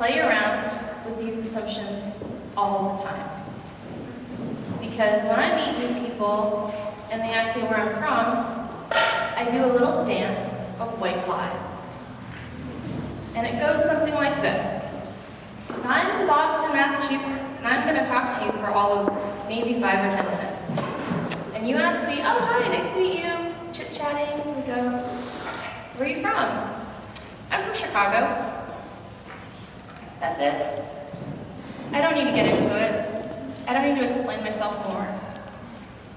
play around with these assumptions all the time. Because when I meet new people and they ask me where I'm from, I do a little dance of white lies. And it goes something like this. If I'm in Boston, Massachusetts, and I'm going to talk to you for all of maybe 5 or 10 minutes, and you ask me, oh, hi, nice to meet you, chit-chatting, we go, where are you from? I'm from Chicago. That's it. I don't need to get into it. I don't need to explain myself more.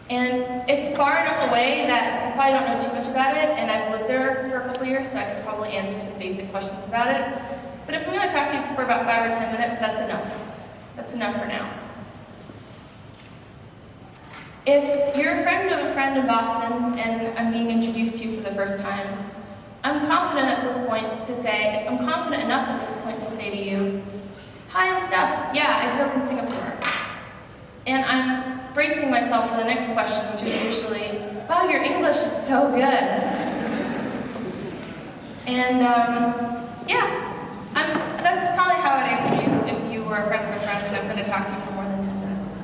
And it's far enough away that I probably don't know too much about it, and I've lived there for a couple years, so I could probably answer some basic questions about it. But if I'm going to talk to you for about 5 or 10 minutes, that's enough. That's enough for now. If you're a friend in Boston, and I'm being introduced to you for the first time, I'm confident enough at this point to say to you, hi, I'm Steph. Yeah, I grew up in Singapore. And I'm bracing myself for the next question, which is usually, wow, your English is so good. And that's probably how I'd answer you if you were a friend of a friend and I'm going to talk to you for more than 10 minutes.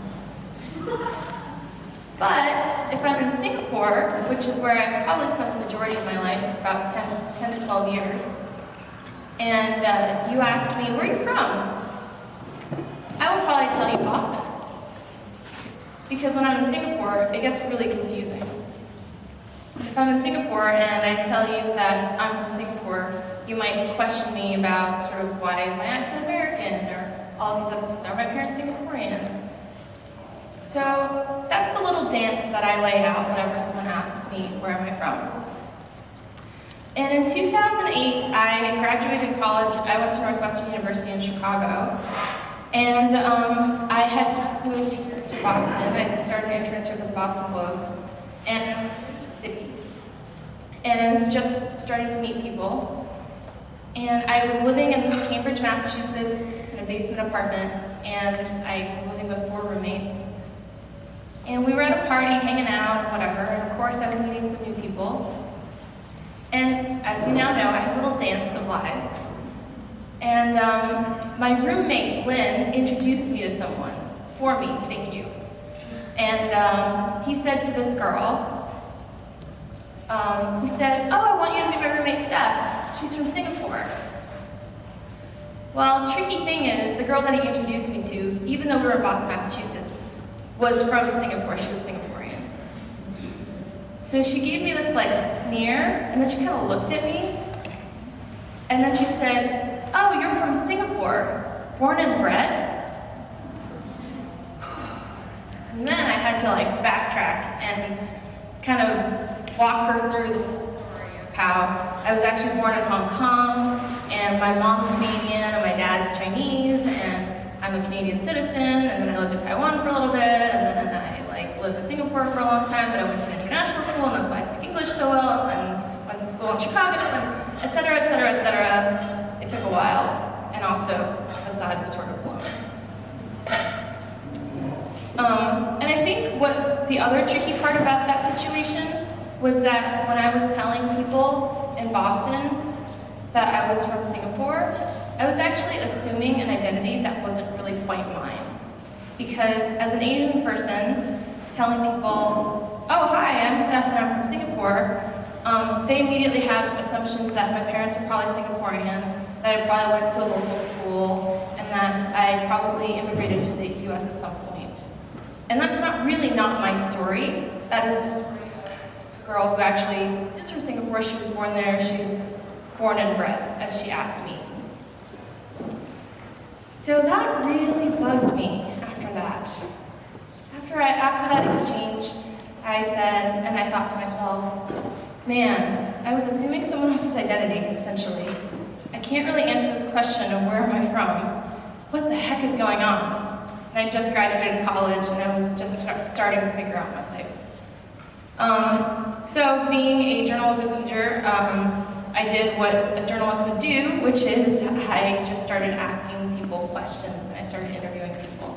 But if I'm in Singapore, which is where I probably spent the majority of my life, about 10 to 12 years, and you ask me, where are you from? I will probably tell you Boston. Because when I'm in Singapore, it gets really confusing. If I'm in Singapore and I tell you that I'm from Singapore, you might question me about sort of why is my accent American, or all these other things. Are my parents Singaporean? So that's the little dance that I lay out whenever someone asks me, where am I from? And in 2008, I graduated college. I went to Northwestern University in Chicago. And I had just moved here to Boston. I started an internship with Boston Globe. And I was just starting to meet people. And I was living in Cambridge, Massachusetts, in a basement apartment. And I was living with 4 roommates. And we were at a party, hanging out, and whatever. And of course, I was meeting some new people. And as you now know, I had a little dance of lies. And my roommate, Lynn, introduced me to someone. For me, thank you. And he said to this girl, he said, oh, I want you to meet my roommate, Steph. She's from Singapore. Well, the tricky thing is, the girl that he introduced me to, even though we were in Boston, Massachusetts, was from Singapore. She was Singaporean. So she gave me this like sneer, and then she kind of looked at me, and then she said, oh, you're from Singapore, born and bred? And then I had to like backtrack and kind of walk her through the full story of how I was actually born in Hong Kong, and my mom's Canadian, and my dad's Chinese, and I'm a Canadian citizen, and then I lived in Taiwan for a little bit, and then I lived in Singapore for a long time, but I went to an international school, and that's why I speak English so well, and went to school in Chicago, and et cetera, et cetera, et cetera. It took a while, and also the facade was sort of blown. And I think what the other tricky part about that situation was that when I was telling people in Boston that I was from Singapore, I was actually assuming an identity that wasn't really quite mine. Because as an Asian person, telling people, oh, hi, I'm Steph and I'm from Singapore, they immediately have assumptions that my parents are probably Singaporean, that I probably went to a local school, and that I probably immigrated to the US at some point. And that's not my story. That is the story of a girl who actually is from Singapore. She was born there. She's born and bred, as she asked me. So that really bugged me after that. After that exchange, I said, and I thought to myself, man, I was assuming someone else's identity, essentially. I can't really answer this question of where am I from? What the heck is going on? And I just graduated college, and I was just starting to figure out my life. So being a journalism major, I did what a journalist would do, which is I just started asking people questions, and I started interviewing people.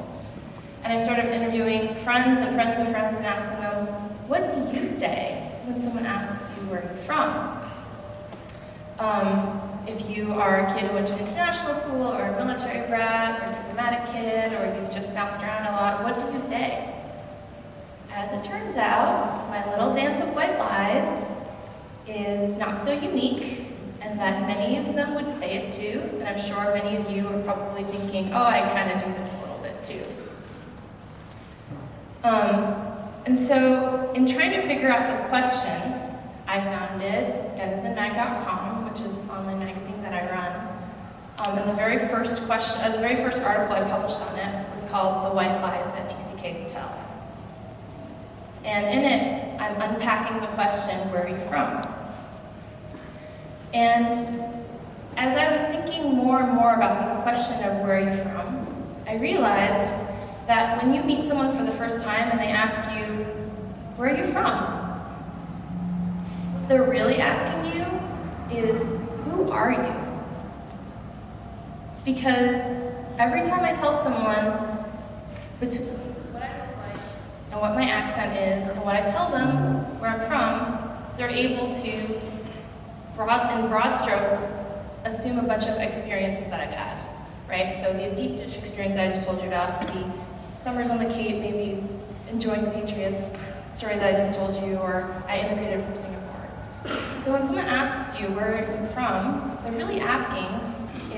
And I started interviewing friends and friends of friends and asking them, what do you say when someone asks you where you're from? if you are a kid who went to international school, or a military brat, or a diplomatic kid, or you've just bounced around a lot, what do you say? As it turns out, my little dance of white lies is not so unique, and that many of them would say it too, and I'm sure many of you are probably thinking, oh, I kind of do this a little bit too. And so, in trying to figure out this question, I founded denizenmag.com, which is this online magazine that I run. And the very first article I published on it was called "The White Lies That TCKs Tell." And in it, I'm unpacking the question, where are you from? And as I was thinking more and more about this question of where are you from, I realized that when you meet someone for the first time and they ask you, where are you from? What they're really asking you is, who are you? Because every time I tell someone between what I look like and what my accent is, and what I tell them where I'm from, they're able to, in broad strokes, assume a bunch of experiences that I've had, right? So the deep ditch experience that I just told you about, the summers on the Cape, maybe enjoying the Patriots story that I just told you, or I immigrated from Singapore. So when someone asks you where you're from, they're really asking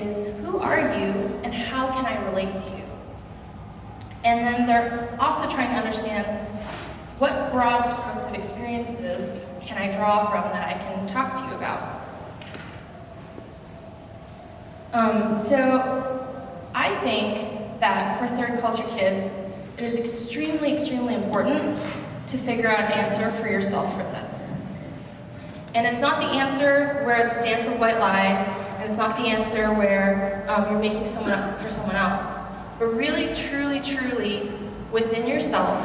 is, who are you and how can I relate to you? And then they're also trying to understand what broad strokes of experiences can I draw from that I can talk to you about. So I think that for third culture kids, it is extremely, extremely important to figure out an answer for yourself for this. And it's not the answer where it's dance of white lies, and it's not the answer where you're making someone up for someone else, but really, truly, truly, within yourself,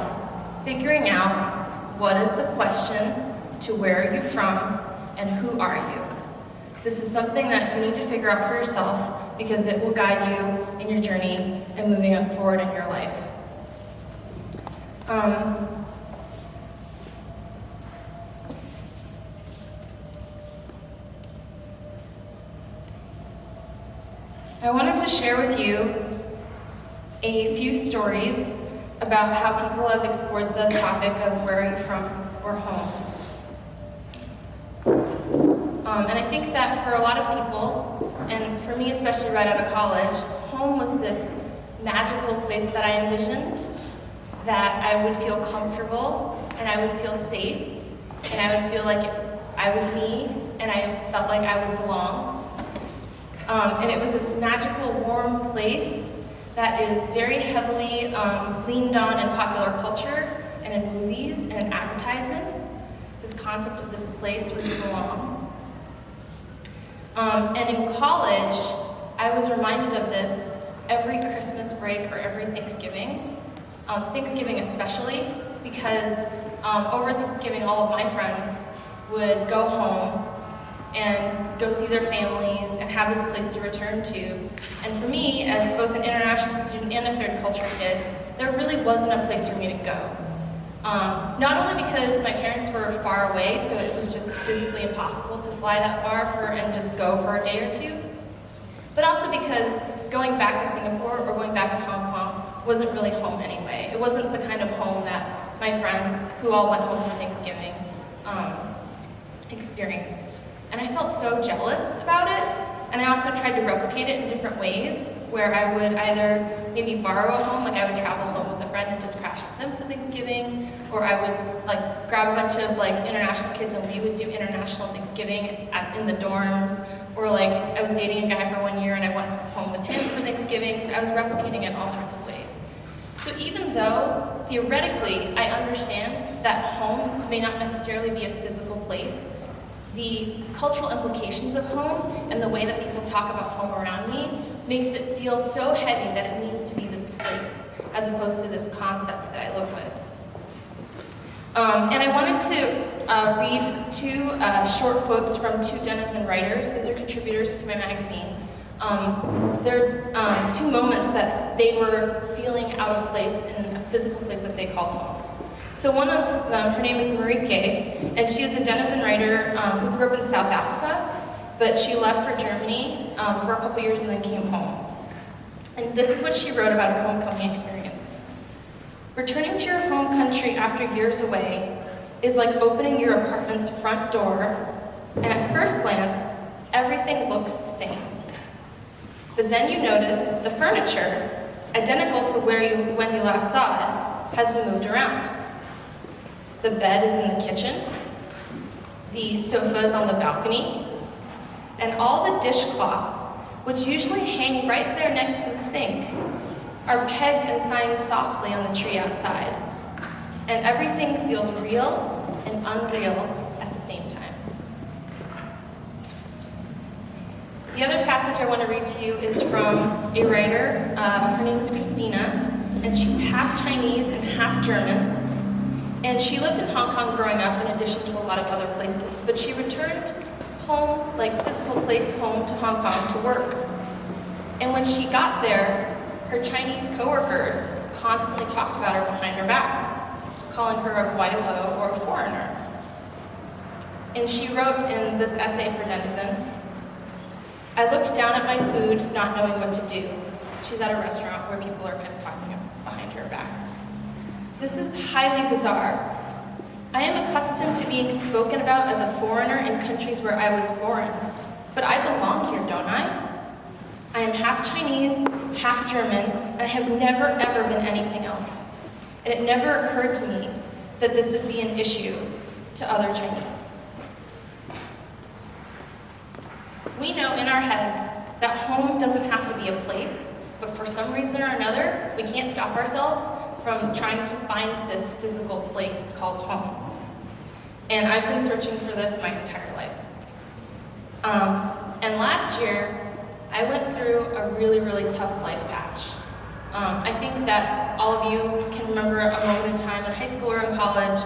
figuring out what is the question to where are you from and who are you. This is something that you need to figure out for yourself because it will guide you in your journey and moving up forward in your life. I wanted to share with you a few stories about how people have explored the topic of where are you from or home. And I think that for a lot of people, and for me especially right out of college, home was this magical place that I envisioned, that I would feel comfortable, and I would feel safe, and I would feel like I was me, and I felt like I would belong. And it was this magical, warm place that is very heavily leaned on in popular culture, and in movies, and in advertisements, this concept of this place where you belong. And in college, I was reminded of this every Christmas break or every Thanksgiving. Thanksgiving especially, because over Thanksgiving, all of my friends would go home and go see their families and have this place to return to. And for me, as both an international student and a third culture kid, there really wasn't a place for me to go. Not only because my parents were far away, so it was just physically impossible to fly that far and just go for a day or two, but also because going back to Singapore or going back to Hong Kong wasn't really home anyway. It wasn't the kind of home that my friends who all went home for Thanksgiving experienced. And I felt so jealous about it, and I also tried to replicate it in different ways, where I would either maybe borrow a home, like I would travel home with a friend and just crash with them for Thanksgiving, or I would grab a bunch of international kids and we would do international Thanksgiving in the dorms, or I was dating a guy for 1 year and I went home with him for Thanksgiving, so I was replicating it in all sorts of ways. So even though, theoretically, I understand that home may not necessarily be a physical place, the cultural implications of home and the way that people talk about home around me makes it feel so heavy that it needs to be this place as opposed to this concept that I live with. And I wanted to read two short quotes from two denizen writers. These are contributors to my magazine. They're two moments that they were feeling out of place in a physical place that they called home. So one of them, her name is Marie Gay, and she is a denizen writer who grew up in South Africa. but she left for Germany for a couple years and then came home. And this is what she wrote about her homecoming experience. Returning to your home country after years away is like opening your apartment's front door, and at first glance, everything looks the same. But then you notice the furniture, identical to when you last saw it, has been moved around. The bed is in the kitchen, the sofa is on the balcony, and all the dishcloths, which usually hang right there next to the sink, are pegged and signed softly on the tree outside. And everything feels real and unreal at the same time. The other passage I want to read to you is from a writer. Her name is Christina, and she's half Chinese and half German. And she lived in Hong Kong growing up in addition to a lot of other places, but she returned home, like physical place home to Hong Kong to work. And when she got there, her Chinese coworkers constantly talked about her behind her back, calling her a Guaylo or a foreigner. And she wrote in this essay for Denizen, I looked down at my food, not knowing what to do. She's at a restaurant where people are kind of talking behind her back. This is highly bizarre. I am accustomed to being spoken about as a foreigner in countries where I was born, but I belong here, don't I? I am half Chinese, half German, and I have never ever been anything else. And it never occurred to me that this would be an issue to other Chinese. We know in our heads that home doesn't have to be a place, but for some reason or another, we can't stop ourselves from trying to find this physical place called home. And I've been searching for this my entire life. And last year, I went through a really, really tough life patch. I think that all of you can remember a moment in time in high school or in college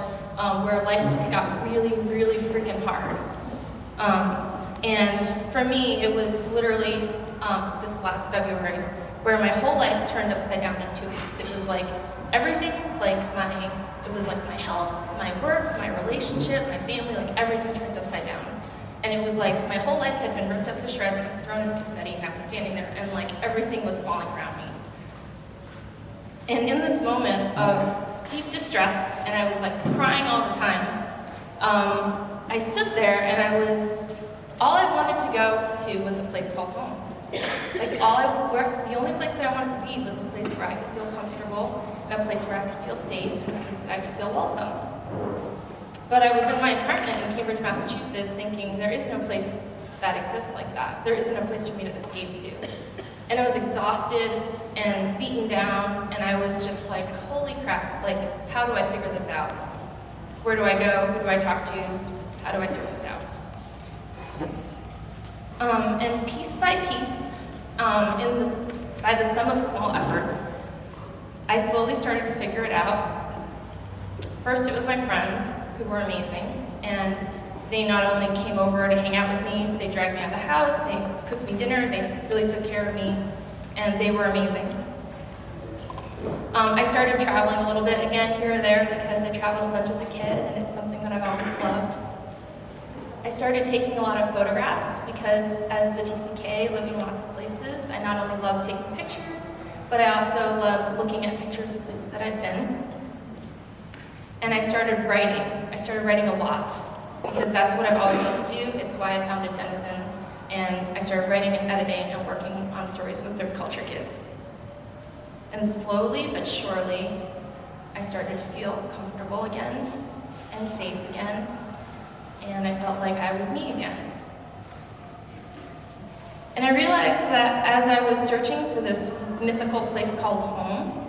where life just got really, really freaking hard. And for me, it was literally this last February where my whole life turned upside down in 2 weeks. It was like everything, it was like my health, my work, my relationship, my family, like everything turned upside down. And it was like my whole life had been ripped up to shreds and thrown in confetti, and I was standing there and like everything was falling around me. And in this moment of deep distress, and I was like crying all the time, I stood there and all I wanted to go to was a place called home. Like the only place that I wanted to be was a place where I could feel comfortable, and a place where I could feel safe, and a place that I could feel welcome. But I was in my apartment in Cambridge, Massachusetts, thinking there is no place that exists like that. There isn't a place for me to escape to. And I was exhausted and beaten down, and I was just like, holy crap, like, how do I figure this out? Where do I go? Who do I talk to? How do I sort this out? And piece by piece, by the sum of small efforts, I slowly started to figure it out. First, it was my friends, who were amazing, and they not only came over to hang out with me, they dragged me out of the house, they cooked me dinner, they really took care of me, and they were amazing. I started traveling a little bit again here or there because I traveled a bunch as a kid, and it's something that I've always loved. I started taking a lot of photographs because as a TCK, living lots of places, I not only loved taking pictures, but I also loved looking at pictures of places that I'd been. And I started writing. I started writing a lot because that's what I've always loved to do. It's why I founded Denizen. And I started writing and editing and working on stories with third culture kids. And slowly but surely, I started to feel comfortable again and safe again. And I felt like I was me again. And I realized that as I was searching for this mythical place called home,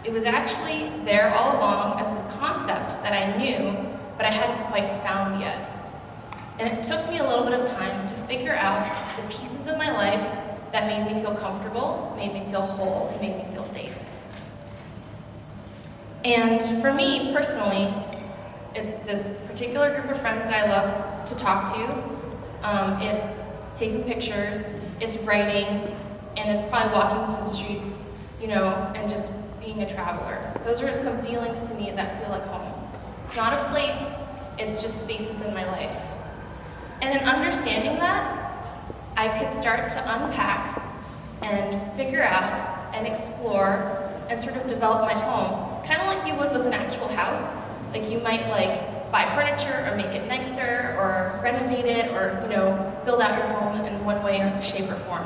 it was actually there all along as this concept that I knew, but I hadn't quite found yet. And it took me a little bit of time to figure out the pieces of my life that made me feel comfortable, made me feel whole, and made me feel safe. And for me, personally, it's this particular group of friends that I love to talk to. It's taking pictures, it's writing, and it's probably walking through the streets, and just being a traveler. Those are some feelings to me that feel like home. It's not a place, it's just spaces in my life. And in understanding that, I could start to unpack and figure out and explore and sort of develop my home, kind of like you would with an actual house. Like you might buy furniture or make it nicer or renovate it or build out your home in one way or shape or form.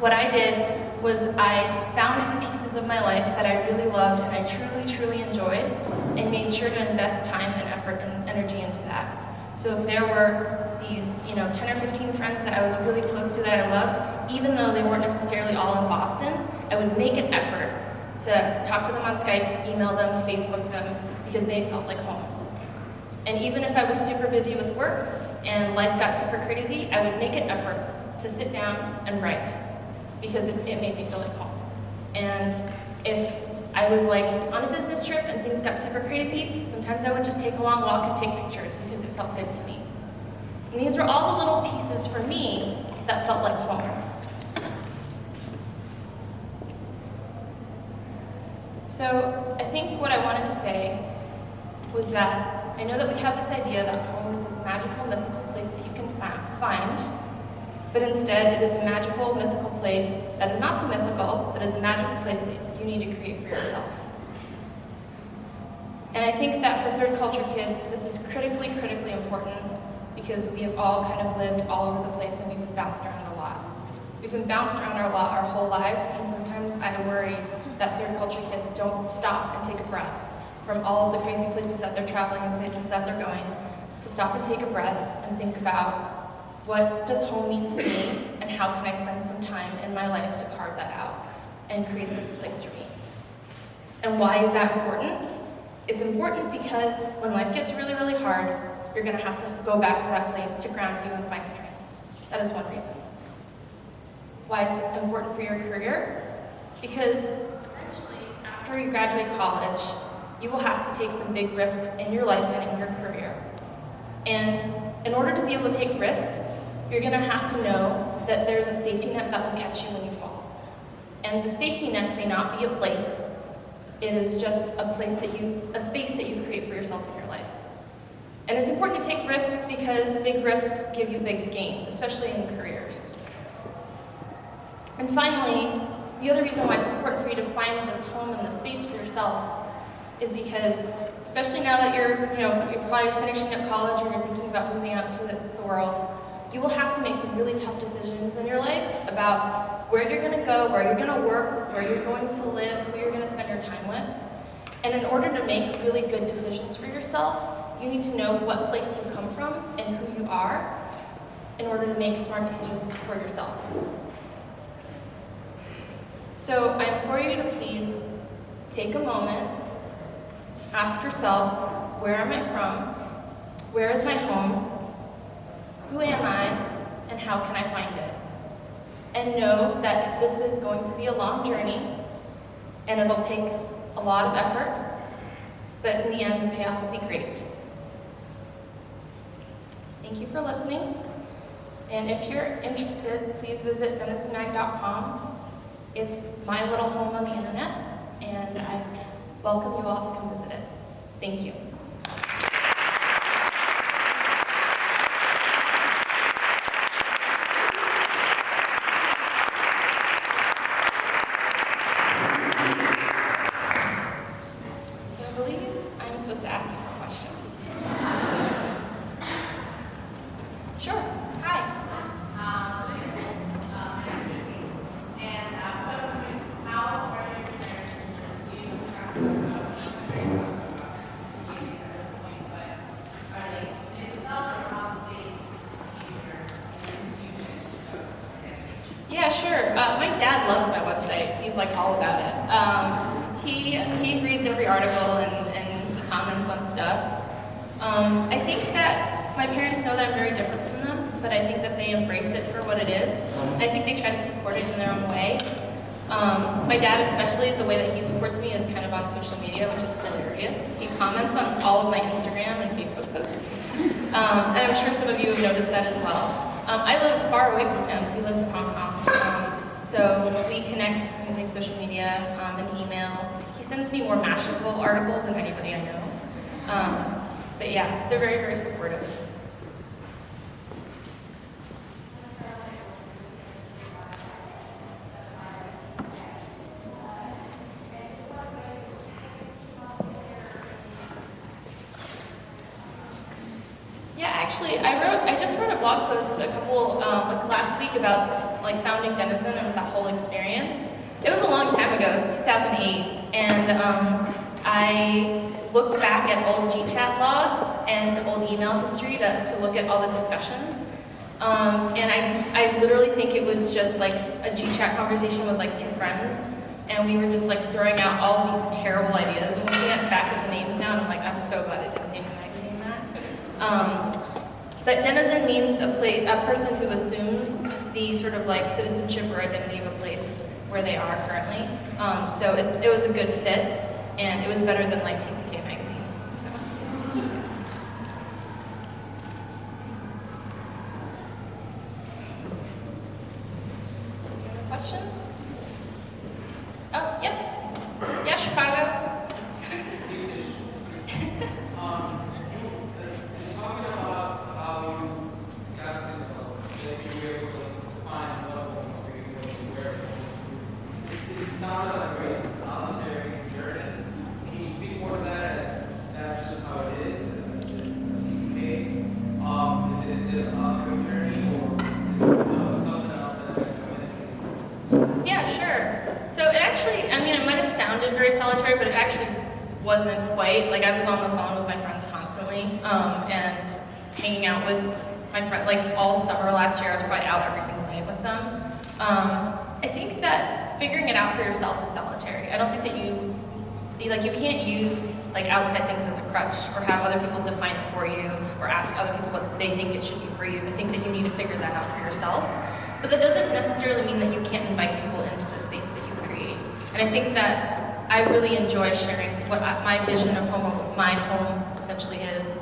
What I did was I found the pieces of my life that I really loved and I truly, truly enjoyed and made sure to invest time and effort and energy into that. So if there were these 10 or 15 friends that I was really close to that I loved, even though they weren't necessarily all in Boston, I would make an effort to talk to them on Skype, email them, Facebook them, because they felt like home. And even if I was super busy with work and life got super crazy, I would make an effort to sit down and write, because it made me feel like home. And if I was on a business trip and things got super crazy, sometimes I would just take a long walk and take pictures because it felt good to me. And these were all the little pieces for me that felt like home. So I think what I wanted to say was that I know that we have this idea that home is this magical, mythical place that you can find, but instead it is a magical, mythical place that is not so mythical, but is a magical place that you need to create for yourself. And I think that for third culture kids, this is critically, critically important because we have all kind of lived all over the place and we've been bounced around a lot. We've been bounced around a lot our whole lives, and sometimes I worry that third culture kids don't stop and take a breath from all of the crazy places that they're traveling and places that they're going, to stop and take a breath and think about what does home mean to me and how can I spend some time in my life to carve that out and create this place for me. And why is that important? It's important because when life gets really, really hard, you're going to have to go back to that place to ground you and find strength. That is one reason. Why is it important for your career? Because eventually, after you graduate college, you will have to take some big risks in your life and in your career. And in order to be able to take risks, you're going to have to know that there's a safety net that will catch you when you fall. And the safety net may not be a place. It is just a place a space that you create for yourself in your life. And it's important to take risks because big risks give you big gains, especially in careers. And finally, the other reason why it's important for you to find this home and this space for yourself is because, especially now that you're probably finishing up college or you're thinking about moving out to the world, you will have to make some really tough decisions in your life about where you're going to go, where you're going to work, where you're going to live, who you're going to spend your time with. And in order to make really good decisions for yourself, you need to know what place you come from and who you are in order to make smart decisions for yourself. So I implore you to please take a moment, ask yourself, where am I from? Where is my home? Who am I? And how can I find it? And know that this is going to be a long journey, and it'll take a lot of effort, but in the end, the payoff will be great. Thank you for listening. And if you're interested, please visit denizmag.com. It's my little home on the internet, and I welcome you all to come visit it. Thank you. So I believe I'm supposed to ask you questions. Sure. Hi. Yeah, sure. My dad loves my website. He's all about it. He reads every article and comments on stuff. I think that my parents know that I'm very different from them, but I think that they embrace it for what it is. I think they try to support it in their own way. My dad especially, the way that he supports me is kind of on social media, which is hilarious. He comments on all of my Instagram and Facebook posts. And I'm sure some of you have noticed that as well. I live far away from him. He lives in Hong Kong. So we connect using social media and email. He sends me more Mashable articles than anybody I know. But yeah, they're very, very supportive. I just wrote a blog post a couple, like last week about like founding Denizen and that whole experience. It was a long time ago, it was 2008, and I looked back at old GChat logs and old email history to look at all the discussions. And I literally think it was just like a GChat conversation with like two friends, and we were just like throwing out all of these terrible ideas. And looking back at the names now, and I'm like, I'm so glad I didn't name the magazine that. But Denizen means a person who assumes the sort of like citizenship or identity of a place where they are currently. So it was a good fit, and it was better than like TCK magazine. So. Any other questions? Oh, yep. Yeah, Chicago. Very solitary, but it actually wasn't quite. Like, I was on the phone with my friends constantly, and hanging out with my friends, like all summer last year, I was probably out every single day with them. I think that figuring it out for yourself is solitary. I don't think that you can't use like outside things as a crutch, or have other people define it for you, or ask other people what they think it should be for you. I think that you need to figure that out for yourself. But that doesn't necessarily mean that you can't invite people into the space that you create. And I think that I really enjoy sharing what my vision of home, what my home essentially is,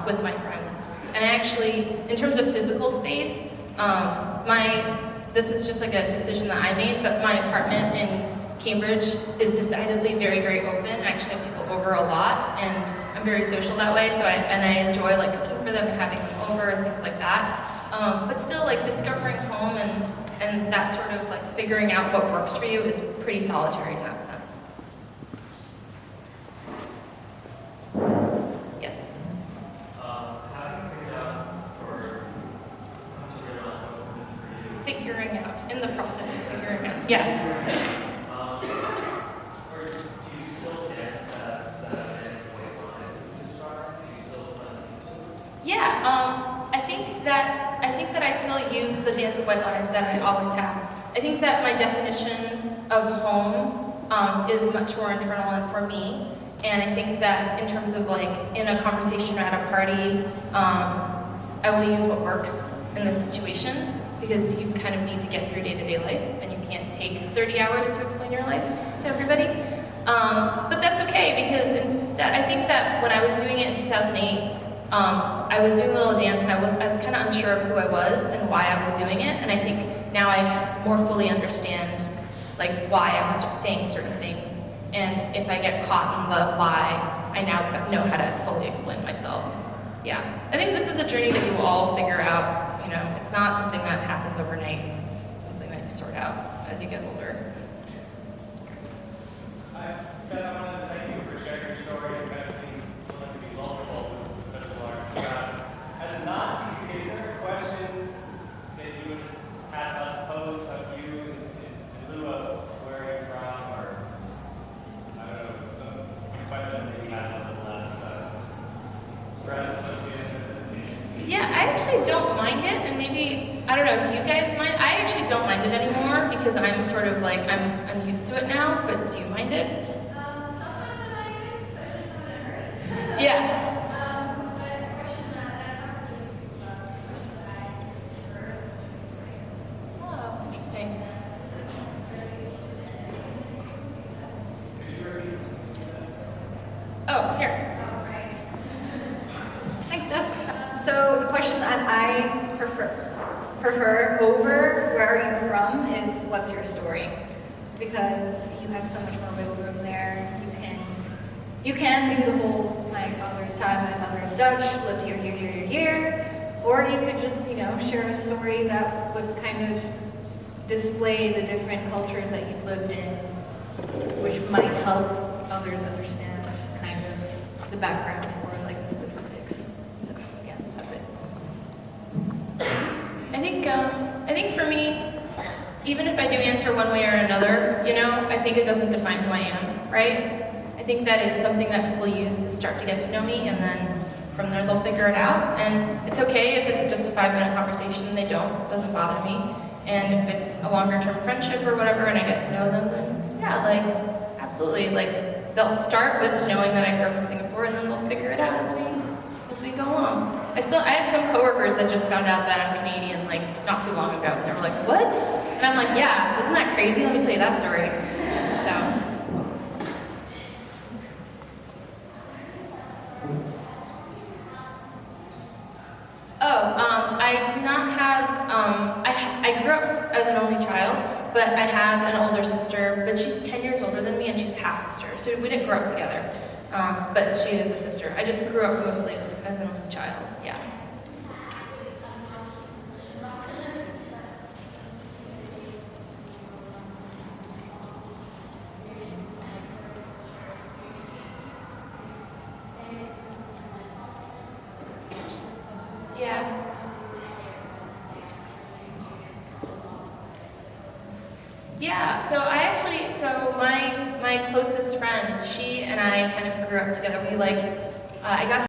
with my friends. And actually, in terms of physical space, this is just like a decision that I made, but my apartment in Cambridge is decidedly very, very open. I actually have people over a lot, and I'm very social that way, so I enjoy like cooking for them and having them over and things like that. But still, like discovering home and that sort of like figuring out what works for you is pretty solitary in that sense. Yes? How do you figure out or come to realize what works for you? Figuring out, in the process of figuring out, yeah. Or do you still dance at the dance weight lines as you start? Do you still plan to? Yeah, I think that I still use the dance of white lies that I always have. I think that my definition of home is much more internal and for me. And I think that in terms of like in a conversation or at a party, I will use what works in this situation, because you kind of need to get through day-to-day life, and you can't take 30 hours to explain your life to everybody. But that's okay, because instead, I think that when I was doing it in 2008, I was doing a little dance, and I was kind of unsure of who I was and why I was doing it. And I think now I more fully understand like why I was saying certain things. And if I get caught in the lie, I now know how to fully explain myself. Yeah, I think this is a journey that you will all figure out. You know, it's not something that happens overnight. It's something that you sort out as you get older. Steph, I wanted to thank you for sharing your story and kind of being willing to be vulnerable with such a large crowd. As a non-TCK, is there a question that you would have us pose of you in lieu of where you're from, or I don't know, some question that you had a little less stress associated with it? Yeah, I actually don't mind it, and maybe, I don't know, do you guys mind? I actually don't mind it anymore, because I'm sort of like, I'm used to it now, but do you mind it? Sometimes I like it, especially when it hurts. Yeah. But a question that I have to do is that I heard, which is great. Oh, interesting. Oh, here. Oh, right. Thanks, Steph. So the question that I prefer over where are you from is what's your story? Because you have so much more wiggle room there. You can do the whole like mother's Thai, my mother's Dutch, lived here, or you could just share a story that would kind of display the different cultures that you've lived in, which might help others understand kind of the background or like the specifics. So yeah, that's it. if I do answer one way or another, you know, I think it doesn't define who I am, right? I think that it's something that people use to start to get to know me, and then from there they'll figure it out. And it's okay if it's just a 5-minute conversation and they don't, it doesn't bother me. And if it's a longer term friendship or whatever and I get to know them, then yeah, like, absolutely. Like, they'll start with knowing that I grew up in Singapore, and then they'll figure it out as we go along. I have some coworkers that just found out that I'm Canadian, like, not too long ago. And they were like, what? And I'm like, yeah, isn't that crazy? Let me tell you that story. So. I do not have, I grew up as an only child, but I have an older sister, but she's 10 years older than me and she's half-sister, so we didn't grow up together, but she is a sister. I just grew up mostly as an only child, yeah. Yeah. Yeah, so my closest friend, she and I kind of grew up together. We like, I got to